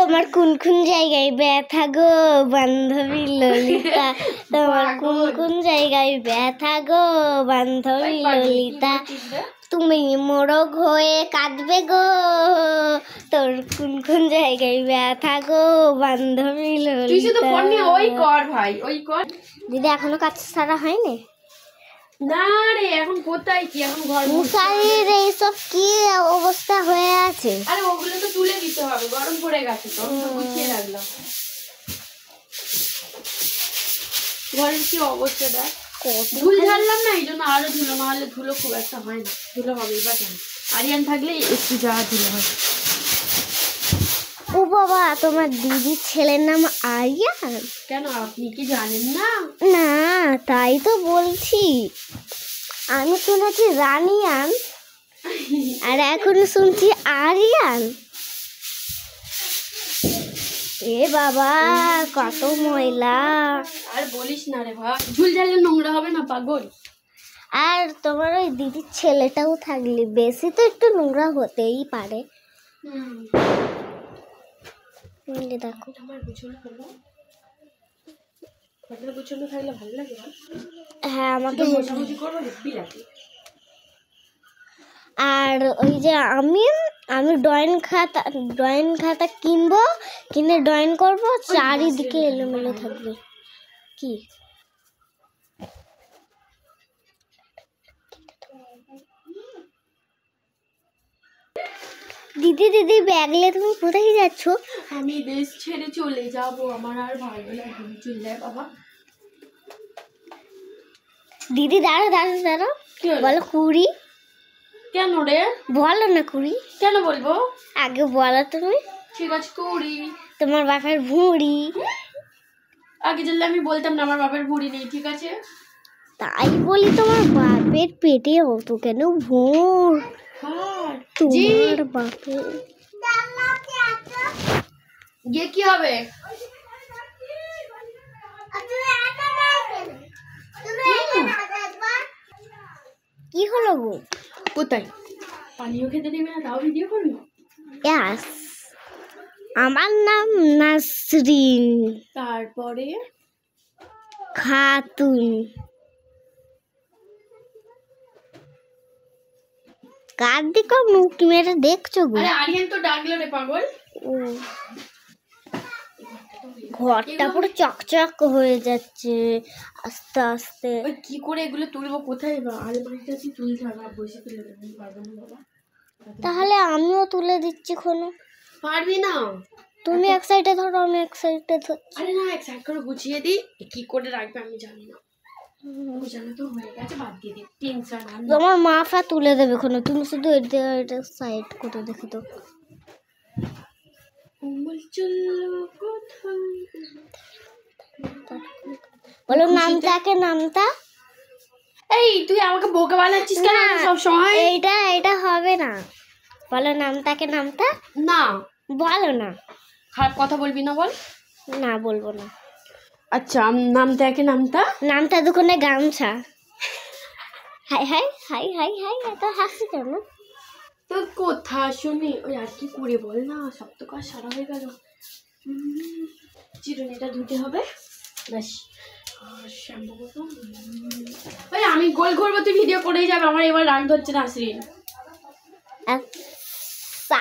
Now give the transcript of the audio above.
তোমার কোন কোন জায়গায় ব্যথা গো বান্ধবী ললিতা, তোমার কোন কোন জায়গায় ব্যথা গো বান্ধবী ললিতা, তুমি মোরগ হয়ে কাঁদবে গো, তোর কোন কোন জায়গায় ব্যথা গো বান্ধবী ললিতা। ওই কর ভাই, ওই কর। দিদি এখনো কাজ সারা হয়নি? না রে, এখন কোথায় কি, এখন ঘর মশারির এইসব কি অবস্থা হয়ে আছে? আরে ওগুলো তো তুলে দিতে হবে, গরম পড়ে গেছে তো গুছিয়ে রাখলাম। ঘরের কি অবস্থা দেখ, ধুল ঝাড়লাম না, এই জন্য আরো ধুলো, নাহলে ধুলো খুব একটা হয় না। ধুলো হবে বা কেন, আরিয়ান থাকলে একটু যা ধুলো হয়। ও বাবা, তোমার দিদির ছেলের নাম আরিয়ান? কেন, আপনি কি জানেন না? না, তাই তো বলছি। আমি শুনেছি রানিয়ান, আর এখন শুনছি আরিয়ান। এ বাবা, কত ময়লা! আর বলিস না রে ভাই, ঝুল ঝাড়লে নোংরা হবে না পাগল? আর তোমার ওই দিদির ছেলেটাও থাকলে বেশি তো একটু নোংরা হতেই পারে। দেখো আমার গুছানো হলো, আপনার গুছানো থাকলে ভালো লাগে। হ্যাঁ, আমাকে মোছামুছি করবো, হেব্বি লাগে। আর ওই যে আমি ড্রয়িং খাতা কিনবো, কিনে ড্রয়িং করবো, চারিদিকে এলোমেলো থাকবে। কি দিদি, দিদি ব্যাগলে তুমি কোথায় যাচ্ছ? আমি দেশ ছেড়ে চলে যাব, আমার আর ভালো লাগে না। চলে যায় বাবা। দিদি দাঁড়ো দাঁড়ো দাঁড়ো, বলো কুড়ি। কেন রে? বলো না কুড়ি। কেন বলবো? আগে বলো তুমি। ঠিক আছে, কুড়ি। তোমার বাপের ভুঁড়ি। আগে জানলে আমি বলতাম না আমার বাপের ভুঁড়ি নেই, ঠিক আছে? তাই বলি, তোমার বাপের পেটে অত কেন ভুঁড়? তোমার বাপের গিয়ে কি হবে? কি হলো গো? কোথায়? পানিও খেতে দেবে না, তাও ভিডিও করবি? ইয়াস, আমার নাম নাসরিন, তারপরে খাতুন। কার দিকে মুখ মেরে দেখছো গো? আরে আরিয়ান তো ডাকলো রে পাগল। ঘরটা পুরো চকচক হয়ে যাচ্ছে আস্তে আস্তে। কি করে এগুলো তুলবো? কোথায়? আলমারিটা কি তুলতে হবে? বসে তুলে দেবো, পারবো না বাবা। তাহলে আমিও তুলে দিচ্ছি কোনো। পারবি না? তুমি এক সাইডে ধরো, আমি এক সাইডে ধরছি। আরে না, এক সাইড করে গুছিয়ে দিই। কি করে রাখবে আমি জানি না। গুছানো তো হয়ে গেছে, বাদ দিয়ে দিই। টেনশন আর না। তোমার মাফা তুলে দেবে কোনো, তুমি শুধু এটা সাইড করে দেখে তো। বলো নামটাকে, নামটা। এই তুই আমাকে বোকা বানাচ্ছিস কেন সব সময়? এটা হবে না। বলো নামটাকে, নামটা। না বলো না, খারাপ কথা বলবি না, বল। না বলবো না। আচ্ছা, নামটাকে, নামটা। নামটা দোকানে গামছা। High high high high high, এত হাসি কেন? তোর কথা শুনি। ওই আর কি করে বল না, সব তো কাজ সারা হয়ে গেল। চিরুনিটা ধুতে হবে, ব্যাস। আর শ্যাম্পু করবো। ওই আমি গোল করবো, তুই ভিডিও করেই যাবে। আমার এবার রাগ ধরছে না, নাসরিন। আচ্ছা।